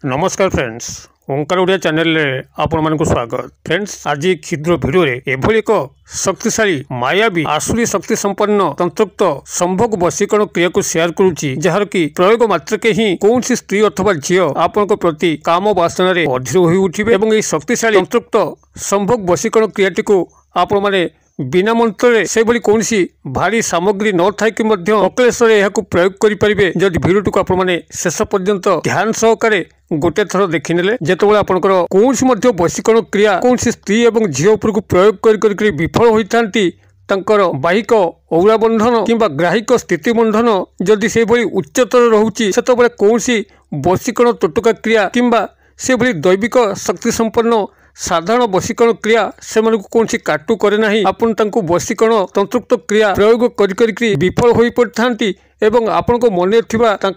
नमस्कार फ्रेंड्स, ओंकार ओडिया चैनल रे आपण मानकु स्वागत। फ्रेंड्स, आज क्षुद्र वीडियो रे एभली एक शक्तिशाली मायावी आसुरी शक्ति संपन्न तंत्रोक्त संभोग वशीकरण क्रिया को शेयर करुच्ची, जार की प्रयोग मात्र के ही कौन सी स्त्री अथवा झील आपण प्रति काम वासना रे अधीर होई उठिबे एवं एई शक्तिशाली तंत्रोक्त संभोग वशीकरण क्रियाटी को आपण माने बिना मंत्र से कौन भारी सामग्री न थाई अक्लेश्वर यह प्रयोग करेंगे। जदि भिडियो को आपने शेष पर्यंत ध्यान सहकारे गोटे थर देखने जिते आपंकर कौन वशीकरण क्रिया कौन स्त्री और झील उपर प्रयोग कर विफल होता बाहिक औरा बंधन किंबा ग्राहिक स्थिति बंधन जदि से उच्चतर रोचे से कौन वशीकरण तोटका क्रिया किंबा से दैविक शक्ति संपन्न साधारण वशीकरण क्रिया से कौन काटू करे ना आपन वशीकरण तंत्रोक्त क्रिया प्रयोग कर विफल हो पड़ता एवं आपण को मन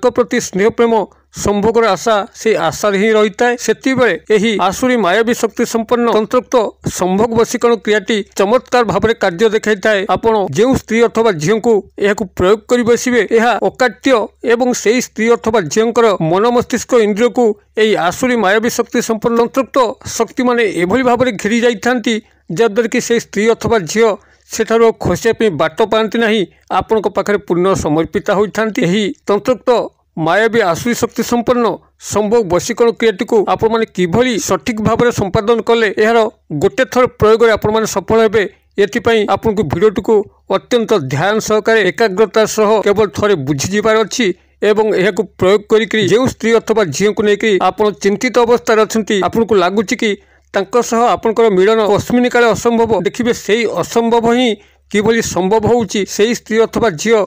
प्रति स्नेह प्रेम संभोगर आशा से आशा ही रही है। से आसुरी मायावी शक्ति संपन्न तंत्रोक्त संभोग वशीकरण क्रियाटी चमत्कार भाव में कार्य देखा है। आपड़ जो स्त्री अथवा झील को यह प्रयोग कर बसवे यह अकाट्य एवं से स्त्री अथवा झील मन मस्तिष्क इंद्रिय को यही आसुरी मायावी शक्ति संपन्न तंत्रोक्त शक्ति माने एभली भाव में घेरी जाती जद्वारा कि से स्त्री अथवा झील सेठार खसिया बाट पाती ना आपण पाखे पूर्ण समर्पित होता। तंत्रोक्त मायावी आसुरी शक्ति संपन्न संभोग वशीकरण क्रियाटी को आपण माने किभली सठिक भाव में संपादन कले यार गोटे थर प्रयोग आपण माने सफल हेबे। एथिपाई आपनको भिडियोटी को अत्यंत ध्यान सहकारे एकाग्रता सह केवल थरे बुझीजिबार अछि एवं यह प्रयोग करी जो स्त्री अथवा झील को लेकिन आप चिंतित अवस्था अच्छा आपको लगुच कि आपंकर मिलन अस्मिन काले असंभव देखिए से असंभव ही किभली संभव होउची से स्त्री अथवा झील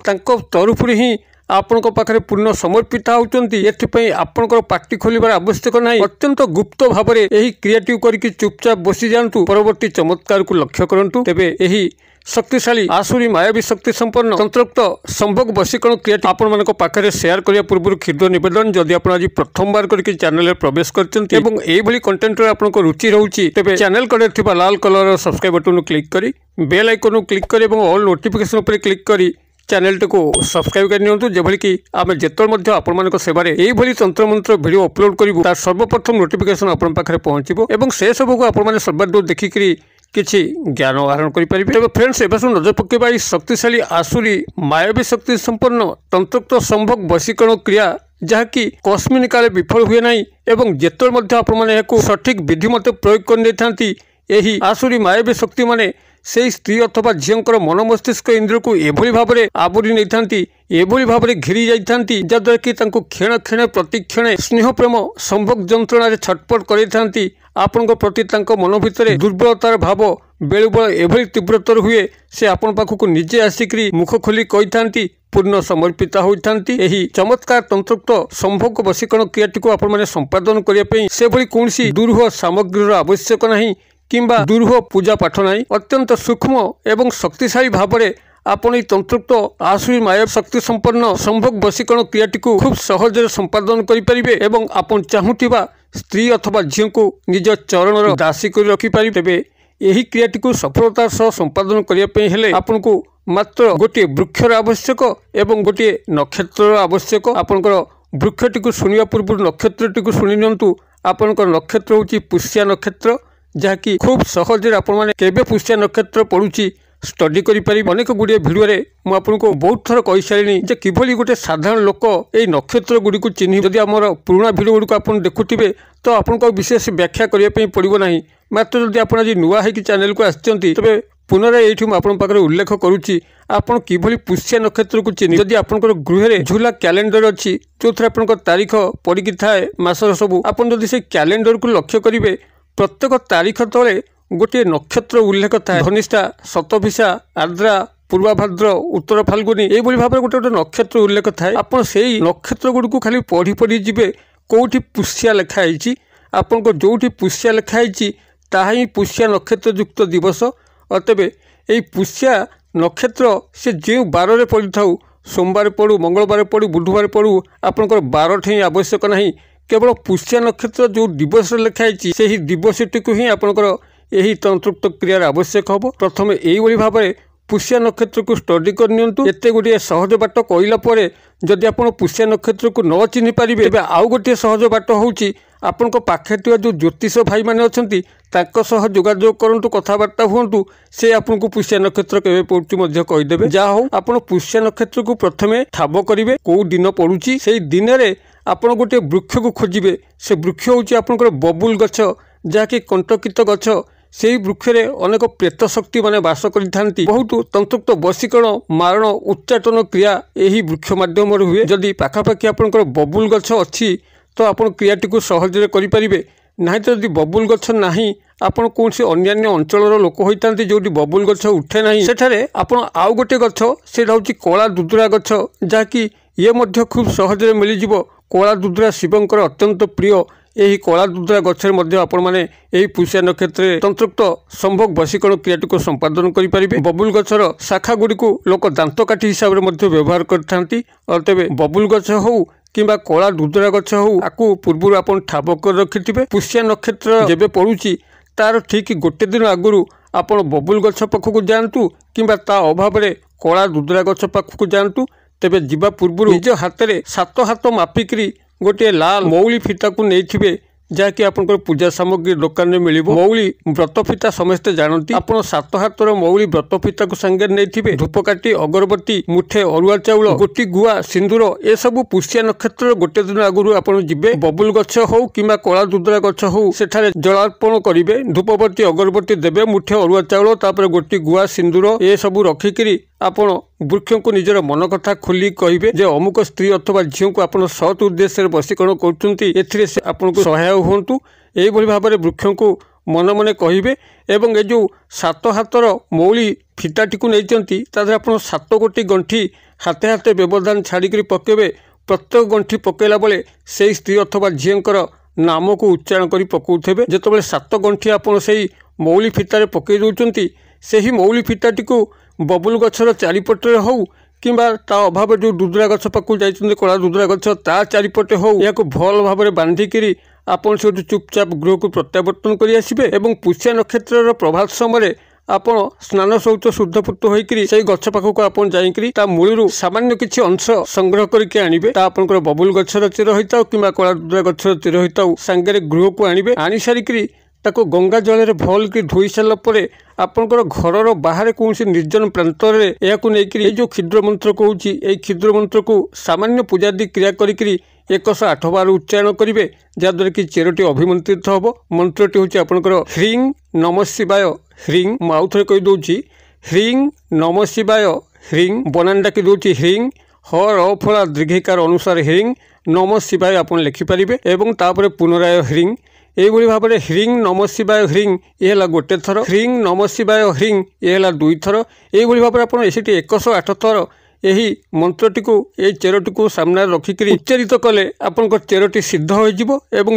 तरफ ही आपण पाखे पूर्ण समर्पित होती। आपंकर पार्टी खोलिबार आवश्यक ना अत्यंत गुप्त भाव में यही क्रियाटी करके चुपचाप बसी जातु परवर्ती चमत्कार को लक्ष्य करूँ। तेबे यही शक्तिशाली आसुरी मायावी शक्ति संपन्न तंत्रोक्त संभोग वशीकरण क्रिया आपण मानक पाखरे शेयर करिया पूर्व क्षुद्र निवेदन जदि आपण आज प्रथम बार करके चैनल रे प्रवेश करचंती एवं एई भली कंटेंट रे आपनको रुचि रहउची तेबे चैनल कड़े थिबा लाल कलर सब्सक्राइब बटन क्लिक करी बेल आइकन क्लिक करी एवं ऑल नोटिफिकेशन उपर क्लिक करी चैनल को सब्सक्राइब कर नियंतु जेभली कि आमे जेतल मध्ये आपण मानक सेवारे एई भली तंत्र मंत्र वीडियो अपलोड करिवु तार सर्वप्रथम नोटिफिकेशन आपण पाखरे पहुंचीबो एवं से सब को आपण माने सर्वाधिक देखिकरी किछि ज्ञान आहरण करि परिबे। तबे फ्रेंड्स एबे नजर पकेबा शक्तिशाली आसुरी मायावी शक्ति संपन्न तंत्रोक्त संभोग वशीकरण क्रिया जहाँकि कस्मिन काले विफल हुए ना एवं जेतल मध्ये आपण माने याकु सठिक विधि मत प्रयोग कर नै थांती एही आसुरी मायावी शक्ति माने से स्त्री अथवा झील मन मस्तिष्क इंद्रिय को एभली भाव में आवरी नहीं थांती एभली भाव में घेरी जाती जद्वारा कि क्षण क्षण प्रतिक्षण स्नेह प्रेम संभोग जंत्रणा छटपट कर आपण प्रति मन भितर दुर्बलतार भाव बेलु बेल एभली तीव्रतर हुए से आपण पाखक निजे आसिक मुख खोली कही पूर्ण समर्पित होती। यही चमत्कार तंत्रोक्त संभोग वशीकरण क्रियाटी को आपण माने संपादन करने से भली कौन दुरूह सामग्रीर आवश्यक नहीं किंबा दुरूह पूजा पाठ नहीं अत्यंत सूक्ष्म एवं शक्तिशाली भाव में आपण तंत्रोक्त आसुरी माया शक्ति संपन्न संभोग वशीकरण क्रियाटी को खूब सहज संपादन करें एवं आपण चाहूबा स्त्री अथवा झील को निज चरण दासी कर रखिपारे। तेबे यही क्रियाटी को सफलतार सह संपादन करने हेले आपको मात्र गोटे वृक्षर आवश्यक एवं गोटे नक्षत्र आवश्यक। आपंकर वृक्षटी को शुणा पूर्व नक्षत्रटी को शुणी नियंतु। आपंकर नक्षत्र होची पुष्या नक्षत्र जहाँकि खूब सहज आपने पुष्या नक्षत्र पड़ुची स्टडी करें। अनेक गुड़िया भिडियो मुझको बहुत थर कही सारे जे किभली गोटे साधारण लोक ये नक्षत्र गुड़ी को चिन्ह जदि आम पुराणा भिडियो गुड़ी आप देखुवे तो आपको विशेष व्याख्या करने पड़ो ना मात्र जदि आप आज नुआ है चैनल को आसते तेरे पुनराय ये मुझे उल्लेख करुच्ची आपड़ किभली पुष्या नक्षत्र को चिन्ह जदि आपंकर गृह झूला कैलेंडर अच्छी जो थे आप तारीख पड़ी थाए मसर सबू आप से कैलेंडर को लक्ष्य करेंगे प्रत्येक तारीख तले गोटे नक्षत्र उल्लेख थाए धनिष्ठा शतभिषा आर्द्रा पूर्वाभाद्र उत्तर फाल्गुनी ये भाव में गोटे गोटे नक्षत्र उल्लेख थाए। आप से नक्षत्र गुड़ी को खाली पढ़ी पढ़ी जी कौटी पुष्या लिखाई आपन को जोटी पुष्या लिखाई ताहा ही पुष्या नक्षत्र युक्त दिवस। तेबे यही पुष्या नक्षत्र से जो बार में पड़ी था सोमवार पड़ू मंगलवार पड़ू बुधवार पड़ू आपंकर बार ठें आवश्यक नहीं केवल पुष्या नक्षत्र जो दिवस लिखाई से ही दिवसटी को ही आपंकर यही तंत्रोक्त क्रियार आवश्यक हम। प्रथम यही भाव में पुष्या नक्षत्र को स्टडी करनियंतु। एते गोटे सहज बाट कहला परे जदि आपण पुष्या नक्षत्र को न चिन्हि पारिबे तेबे आउ गोटे सहज बाट होउची आपनक पाखे थिया जो ज्योतिष भाई माने अछंती तांको सह जोगाजोग करंतु कथाबार्ता हुंतु से आपनको पुष्या नक्षत्र केबे पड़ुची मध्य कहि देबे। जा हो आपण पुष्या नक्षत्र को प्रथमे ठाब करिवे को दिन पड़ुची सेही दिन रे आपण गोटे वृक्ष को खोजिबे। से वृक्ष होउची आपनकर बबुल गछ जाके कंटकित गछ से वृक्ष रे अनेक प्रेत शक्ति माने वास करिथांती। बहुत तंतुक्त वशीकरण मारण उच्चाटन क्रिया एही वृक्ष माध्यम रे हुए। जदि पाखापाखि आपनकर बबुल गछ अछि तो आपण क्रियाटी को सहजरे करि परिबे। नहीं तो यदि बबुल गछ नाही आपण कोनसे अन्यान्य अंचलर लोक होइतांती जोटी बबुल गछ उठे नाही सेठारे आपण आउ गोटे गछ सेटा होची कला दुदुरा गछ जाकी ये मध्य खूब सहजरे मिली जिवो। कला दुदुरा शिवंकर अत्यंत प्रिय। यही कला दुदुरा गछरे मध्य आपण माने एही पुष्या नक्षत्र तंत्रोक्त संभोग वशीकरण क्रियाटी को संपादन करि परिबे। बबुल गछर शाखा गुडी को लोक दांत काठी हिसाब रे मध्य व्यवहार करथांती। और तेबे बबुल गछ हो किंबा कला दुदुरा गछ हो आकु पूर्वरु आपण ठाब कर रखिथिबे। पुष्या नक्षत्र जेबे पड़ुची तार ठीक गोटे दिन आगुरु आपण बबुल गछ पाखकु जानतु किंबा ता अभाव रे कला दुदुरा गछ पाखकु जानतु। तेबे जीवा पूर्वरु निज हाथ रे 7 हाथ मापिकरी गोटे लाल मौली फिता को नैथिबे जाकि आपनकर पूजा सामग्री दुकान में मिलिबो। मौली व्रत फिता समस्ते जानती। आपण 7 हाथर मौली व्रत फिता को संगे नैथिबे। धूपकाठी अगरबत्ती मुठे अरुआ चाउल गोटी गुआ सिंदूर ए सब पुष्या नक्षत्र गोटे दिन आगुरु आपण जिबे। बबुल गछ हो किंबा कला दुदुरा गछ हो सेठारे जलार्पण करिवे। धूपबत्ती अगरबत्ती देबे मुठे अरुआ चाउल तापर गोटी गुआ सिंदूर ए सब रखिकरी आपण वृक्ष को निजर मन कथा खोली कहिबे जे अमुक स्त्री अथवा झियो को आपण सत उद्देश्य वशीकरण करचुंती एथिरे से आपण को सहाय होंतु। एही भली भाबरे वृक्ष को मन मने कहिबे एवं ए जो 7 हाथर मौली फिताटी को नैचंती तादर आपण 7 गोटी गंठी हाथे हाथे व्यवधान छाड़िकरी पकेबे। प्रत्येक गंठी पकेला बेले सेही स्त्री अथवा झियंकर नाम को उच्चारण करी पकाउथेबे। जेतबेले 7 गंठी आपण सेही मौली फितारे पकई दउचंती सेही मौली फिताटी को बबुल गछर चारिपटे हो किंबा ता अभाव जो दुदुरा गछ पाकु जाइछन्ते कला दुदुरा गछ ता चारिपटे हो या को भल भाबरे बांधिकरी आपण से चुपचाप गृह को प्रत्यावर्तन करि आसीबे। एवं पुष्या नक्षत्र प्रभात समय आपण स्नान शौच शुद्धपुत होइकरी सेही गछ पाखकु आपण जाइकरी ता मूलरू सामान्य किछि अंश संग्रह करके आनिबे। ता आपनकर बबुल गछर चिर होइताउ किंबा कला दुदुरा गछर चिर होइताउ संगरे गृह को आनिबे। आनी सारिकरी ताको गंगा जल रे भल की धोई सारा परे आपनकर घरर बाहर कौन निर्जन प्रांत रे याकु नेकरी जो क्षुद्र मंत्र कहूची ए क्षुद्र मंत्र को सामान्य पूजादि क्रिया करिकरी 108 बार उच्चारण करिवे जद्वारा कि चेरटी अभिमंत्रित हबो। मंत्रटी होची आपनकर ह्रीं नमः शिवाय ह्रीं माउथरे कहि दोची ह्रीं नमः शिवाय ह्रीं बनांडा कि दोची ह्रीं ह र फला दीर्घिकार अनुसार ह्रीं नमः शिवाय आपण लिखि परिबे एवं तापरे पुनराय ह्रीं एभली भाव में ह्रीं नमः शिवाय ह्रीं ये गोटे थर ह्रीं नमः शिवाय ह्रीं ये 2 थर एभली भाव में आप 108 थर यही मंत्रटी को ये चेरटी को सामने रखिकी उच्चारित कले आपण चेरटी सिद्ध हो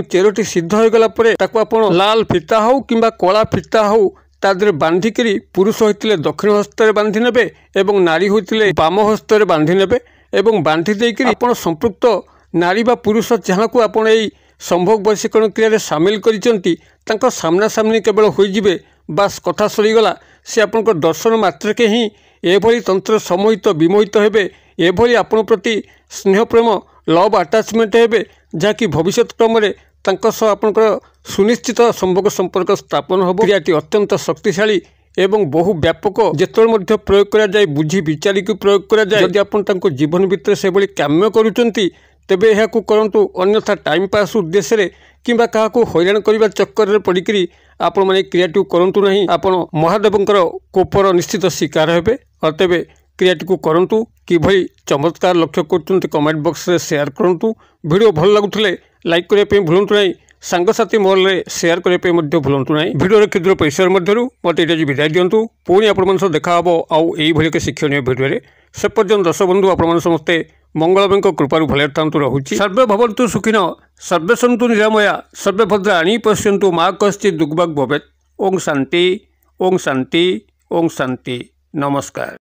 चेरटी सिद्ध हो गला आप लाल फिता हो किंबा कला फिता हो तादरे बांधिकी पुरुष होते दक्षिण हस्तर बांधि नेबे एवं नारी होते बाम हस्तर बांधि नेबे एवं बांधि देकी आपण संपृक्त नारी बा पुरुष जहाँ को आपण एई संभोग वशीकरण क्रिया सामिल करिसंती तांको सामना सामनी केवल होइजिबे बास कथा सरीगला से आपन दर्शन मात्र के ही एभली तंत्र सम्मोहित विमोहित हेबे एभली आपन प्रति स्नेह प्रेम लव अटैचमेंट हेबे जहाँकि भविष्य क्रम तांको सह आपन सुनिश्चित संभोग संपर्क स्थापन होबो। क्रियाटी अत्यंत शक्तिशाली एवं बहु व्यापक जेतोल मध्य प्रयोग करा जाय बुझी विचारिक प्रयोग करा जाय यदि आपन तांको जीवन भितर से भली काम्य करूचंती तेबे यह करंतु अन्यथा टाइम पास उद्देश्य किंबा काहाकू हैरान करबा चक्कर रे पड़िकरी आपण माने क्रियाटी करंतु नहीं आपण महादेवंकर कोपर निश्चित शिकार हेबे। अतबे क्रियाटी करंतु किभली चमत्कार लक्ष्य करचुंती कमेंट बॉक्स रे शेयर करंतु। वीडियो भल लागुथले लाइक करे पे भूलंतु नहीं सांगसाथी मॉल रे शेयर करे पे मध्य भूलंतु नहीं। वीडियो रे क्षुद्र पैसा मध्यरु मते एटा जी विदाय दियंतु पुणी आपण मन देखा हबो आउ एई भली के शिक्षणीय वीडियो रे से पर्यंत दर्शक बंधु आपण मन समस्ते मंगलमय कृपारू भले थांतु रहुछि। सर्वे भवन्तु सुखिनो सर्वे सन्तु निरामया सर्वे भद्राणि पश्यन्तु मा कश्चित् दुर्भाग् भवेत्। ओम शांति ओम शांति ओम शांति। नमस्कार।